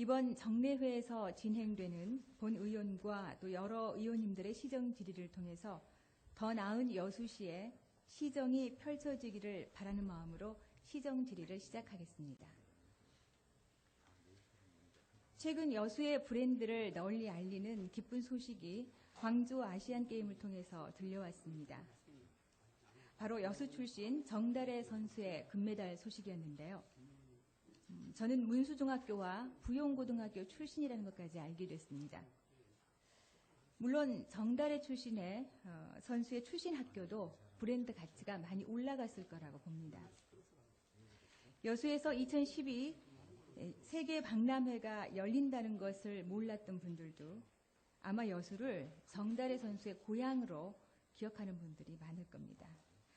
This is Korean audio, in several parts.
이번 정례회에서 진행되는 본 의원과 또 여러 의원님들의 시정 질의를 통해서 더 나은 여수시의 시정이 펼쳐지기를 바라는 마음으로 시정 질의를 시작하겠습니다. 최근 여수의 브랜드를 널리 알리는 기쁜 소식이 광주 아시안게임을 통해서 들려왔습니다. 바로 여수 출신 정달애 선수의 금메달 소식이었는데요. 저는 문수중학교와 부용고등학교 출신이라는 것까지 알게 됐습니다. 물론 정달애 출신의 선수의 출신 학교도 브랜드 가치가 많이 올라갔을 거라고 봅니다. 여수에서 2012 세계 박람회가 열린다는 것을 몰랐던 분들도 아마 여수를 정달애 선수의 고향으로 기억하는 분들이 많을 겁니다.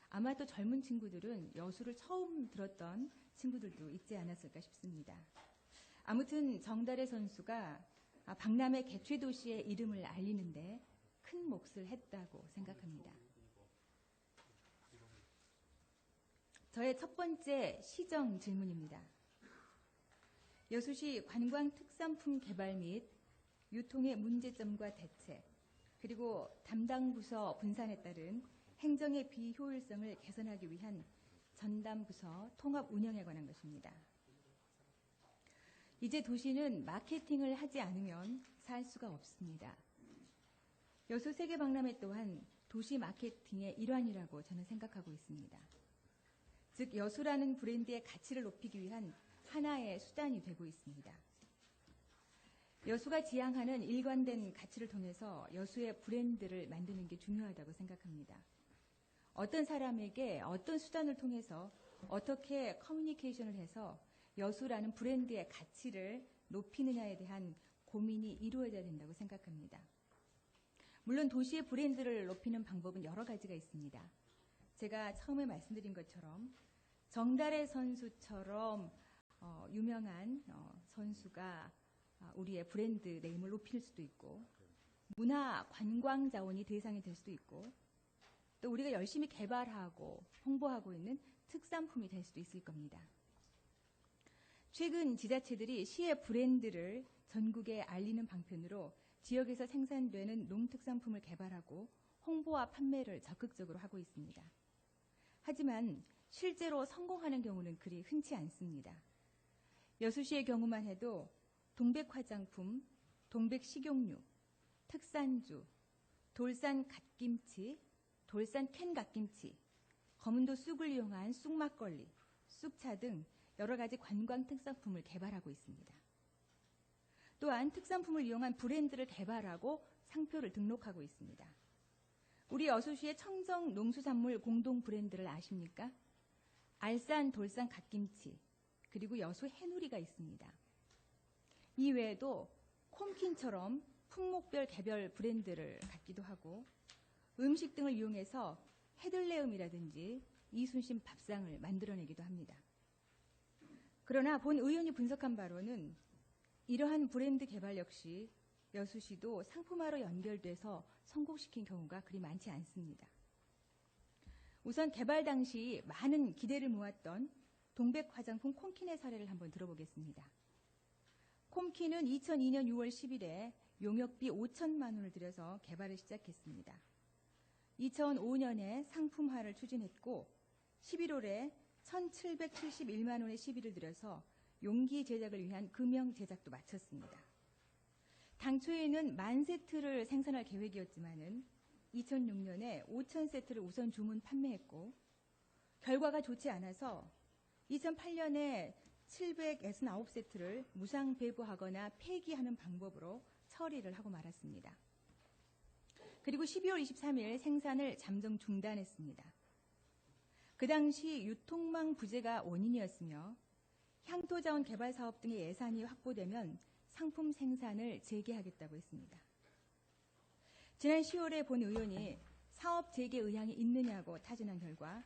아마 또 젊은 친구들은 여수를 처음 들었던 친구들도 있지 않았을까 싶습니다. 아무튼 정달애 선수가 박람회 개최 도시의 이름을 알리는데 큰 몫을 했다고 생각합니다. 저의 첫 번째 시정 질문입니다. 여수시 관광특산품 개발 및 유통의 문제점과 대책, 그리고 담당 부서 분산에 따른 행정의 비효율성을 개선하기 위한 전담 부서 통합 운영에 관한 것입니다. 이제 도시는 마케팅을 하지 않으면 살 수가 없습니다. 여수 세계박람회 또한 도시 마케팅의 일환이라고 저는 생각하고 있습니다. 즉 여수라는 브랜드의 가치를 높이기 위한 하나의 수단이 되고 있습니다. 여수가 지향하는 일관된 가치를 통해서 여수의 브랜드를 만드는 게 중요하다고 생각합니다. 어떤 사람에게 어떤 수단을 통해서 어떻게 커뮤니케이션을 해서 여수라는 브랜드의 가치를 높이느냐에 대한 고민이 이루어져야 된다고 생각합니다. 물론 도시의 브랜드를 높이는 방법은 여러 가지가 있습니다. 제가 처음에 말씀드린 것처럼 정달애 선수처럼 유명한 선수가 우리의 브랜드 네임을 높일 수도 있고, 문화 관광 자원이 대상이 될 수도 있고, 또 우리가 열심히 개발하고 홍보하고 있는 특산품이 될 수도 있을 겁니다. 최근 지자체들이 시의 브랜드를 전국에 알리는 방편으로 지역에서 생산되는 농특산품을 개발하고 홍보와 판매를 적극적으로 하고 있습니다. 하지만 실제로 성공하는 경우는 그리 흔치 않습니다. 여수시의 경우만 해도 동백화장품, 동백식용유, 특산주, 돌산 갓김치, 돌산 캔 갓김치, 검은도 쑥을 이용한 쑥막걸리, 쑥차 등 여러 가지 관광 특산품을 개발하고 있습니다. 또한 특산품을 이용한 브랜드를 개발하고 상표를 등록하고 있습니다. 우리 여수시의 청정 농수산물 공동 브랜드를 아십니까? 알산, 돌산 갓김치, 그리고 여수 해누리가 있습니다. 이 외에도 콤킨처럼 품목별 개별 브랜드를 갖기도 하고 음식 등을 이용해서 해들레음이라든지 이순신 밥상을 만들어내기도 합니다. 그러나 본 의원이 분석한 바로는 이러한 브랜드 개발 역시 여수시도 상품화로 연결돼서 성공시킨 경우가 그리 많지 않습니다. 우선 개발 당시 많은 기대를 모았던 동백 화장품 콤킨의 사례를 한번 들어보겠습니다. 콤킨은 2002년 6월 10일에 용역비 5천만 원을 들여서 개발을 시작했습니다. 2005년에 상품화를 추진했고 11월에 1,771만 원의 시비를 들여서 용기 제작을 위한 금형 제작도 마쳤습니다. 당초에는 10,000세트를 생산할 계획이었지만은 2006년에 5,000세트를 우선 주문 판매했고 결과가 좋지 않아서 2008년에 769세트를 무상 배부하거나 폐기하는 방법으로 처리를 하고 말았습니다. 그리고 12월 23일 생산을 잠정 중단했습니다. 그 당시 유통망 부재가 원인이었으며 향토자원 개발 사업 등의 예산이 확보되면 상품 생산을 재개하겠다고 했습니다. 지난 10월에 본 의원이 사업 재개 의향이 있느냐고 타진한 결과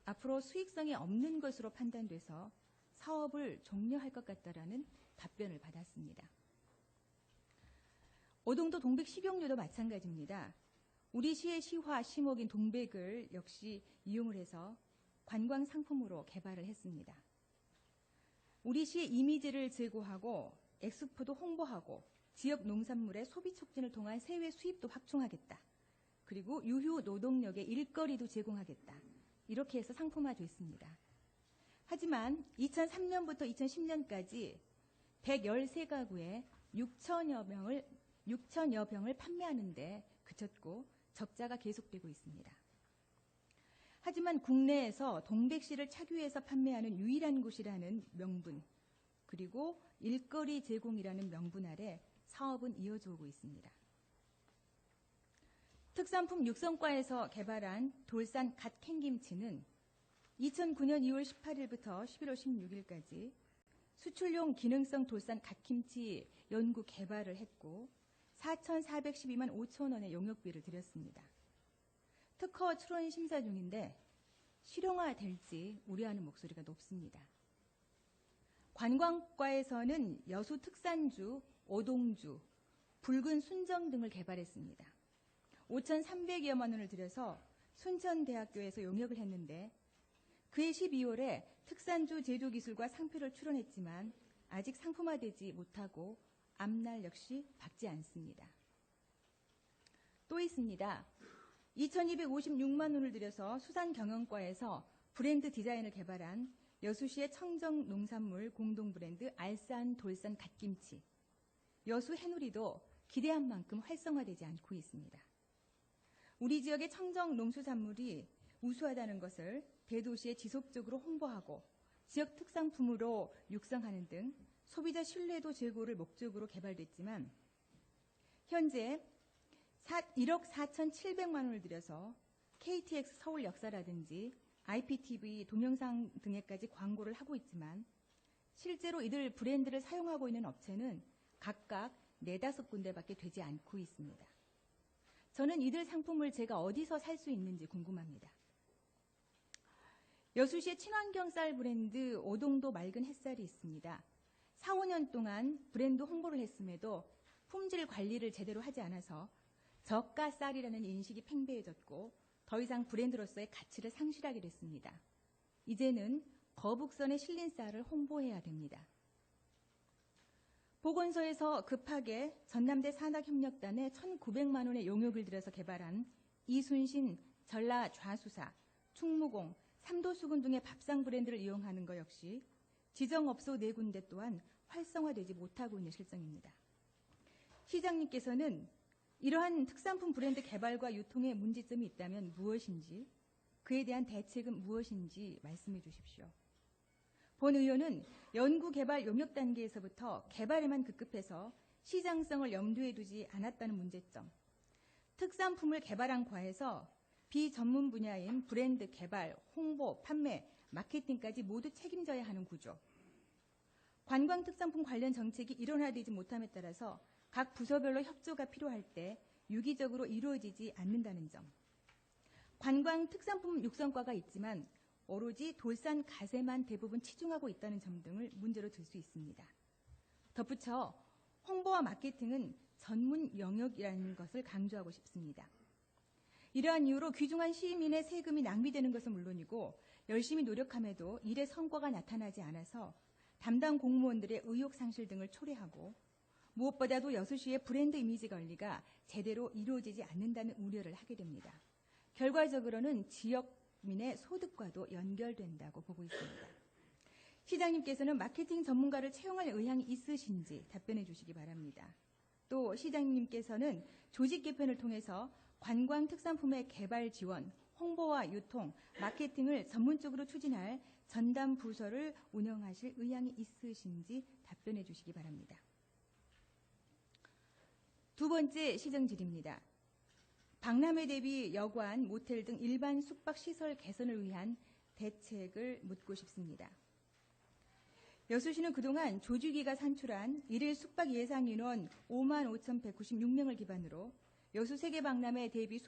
앞으로 수익성이 없는 것으로 판단돼서 사업을 종료할 것 같다라는 답변을 받았습니다. 오동도 동백 식용유도 마찬가지입니다. 우리 시의 시화, 시목인 동백을 역시 이용을 해서 관광 상품으로 개발을 했습니다. 우리 시의 이미지를 제고하고 엑스포도 홍보하고 지역 농산물의 소비 촉진을 통한 세외 수입도 확충하겠다. 그리고 유휴 노동력의 일거리도 제공하겠다. 이렇게 해서 상품화됐습니다. 하지만 2003년부터 2010년까지 113가구에 6천여 병을 판매하는데 그쳤고 적자가 계속되고 있습니다. 하지만 국내에서 동백씨를 착유해서 판매하는 유일한 곳이라는 명분, 그리고 일거리 제공이라는 명분 아래 사업은 이어져 오고 있습니다. 특산품 육성과에서 개발한 돌산 갓캔김치는 2009년 2월 18일부터 11월 16일까지 수출용 기능성 돌산 갓김치 연구 개발을 했고 4,412만 5천 원의 용역비를 들였습니다. 특허 출원 심사 중인데 실용화될지 우려하는 목소리가 높습니다. 관광과에서는 여수 특산주, 오동주, 붉은 순정 등을 개발했습니다. 5,300여만 원을 들여서 순천대학교에서 용역을 했는데 그해 12월에 특산주 제조 기술과 상표를 출원했지만 아직 상품화되지 못하고 앞날 역시 밝지 않습니다. 또 있습니다. 2,256만 원을 들여서 수산경영과에서 브랜드 디자인을 개발한 여수시의 청정 농산물 공동 브랜드 알산 돌산 갓김치. 여수 해누리도 기대한 만큼 활성화되지 않고 있습니다. 우리 지역의 청정 농수산물이 우수하다는 것을 대도시에 지속적으로 홍보하고 지역 특산품으로 육성하는 등 소비자 신뢰도 제고를 목적으로 개발됐지만 현재 1억 4,700만 원을 들여서 KTX 서울 역사라든지 IPTV 동영상 등에까지 광고를 하고 있지만 실제로 이들 브랜드를 사용하고 있는 업체는 각각 4-5군데밖에 되지 않고 있습니다. 저는 이들 상품을 제가 어디서 살 수 있는지 궁금합니다. 여수시의 친환경 쌀 브랜드 오동도 맑은 햇살이 있습니다. 4, 5년 동안 브랜드 홍보를 했음에도 품질 관리를 제대로 하지 않아서 저가 쌀이라는 인식이 팽배해졌고 더 이상 브랜드로서의 가치를 상실하게 됐습니다. 이제는 거북선에 실린 쌀을 홍보해야 됩니다. 보건소에서 급하게 전남대 산학협력단에 1,900만 원의 용역을 들여서 개발한 이순신 전라 좌수사, 충무공, 삼도수군 등의 밥상 브랜드를 이용하는 것 역시 지정업소 4군데 또한 활성화되지 못하고 있는 실정입니다. 시장님께서는 이러한 특산품 브랜드 개발과 유통에 문제점이 있다면 무엇인지, 그에 대한 대책은 무엇인지 말씀해 주십시오. 본 의원은 연구개발 용역 단계에서부터 개발에만 급급해서 시장성을 염두에 두지 않았다는 문제점, 특산품을 개발한 과에서 비전문 분야인 브랜드 개발, 홍보, 판매, 마케팅까지 모두 책임져야 하는 구조, 관광특산품 관련 정책이 일원화되지 못함에 따라서 각 부서별로 협조가 필요할 때 유기적으로 이루어지지 않는다는 점, 관광특산품 육성과가 있지만 오로지 돌산 갓에만 대부분 치중하고 있다는 점 등을 문제로 들 수 있습니다. 덧붙여 홍보와 마케팅은 전문 영역이라는 것을 강조하고 싶습니다. 이러한 이유로 귀중한 시민의 세금이 낭비되는 것은 물론이고 열심히 노력함에도 일의 성과가 나타나지 않아서 담당 공무원들의 의욕 상실 등을 초래하고 무엇보다도 여수시의 브랜드 이미지 관리가 제대로 이루어지지 않는다는 우려를 하게 됩니다. 결과적으로는 지역민의 소득과도 연결된다고 보고 있습니다. 시장님께서는 마케팅 전문가를 채용할 의향이 있으신지 답변해 주시기 바랍니다. 또 시장님께서는 조직 개편을 통해서 관광 특산품의 개발 지원, 홍보와 유통, 마케팅을 전문적으로 추진할 전담 부서를 운영하실 의향이 있으신지 답변해 주시기 바랍니다. 두 번째 시정질입니다. 박람회 대비 여관, 모텔 등 일반 숙박시설 개선을 위한 대책을 묻고 싶습니다. 여수시는 그동안 조주기가 산출한 일일 숙박 예상 인원 55,196명을 기반으로 여수 세계박람회 대비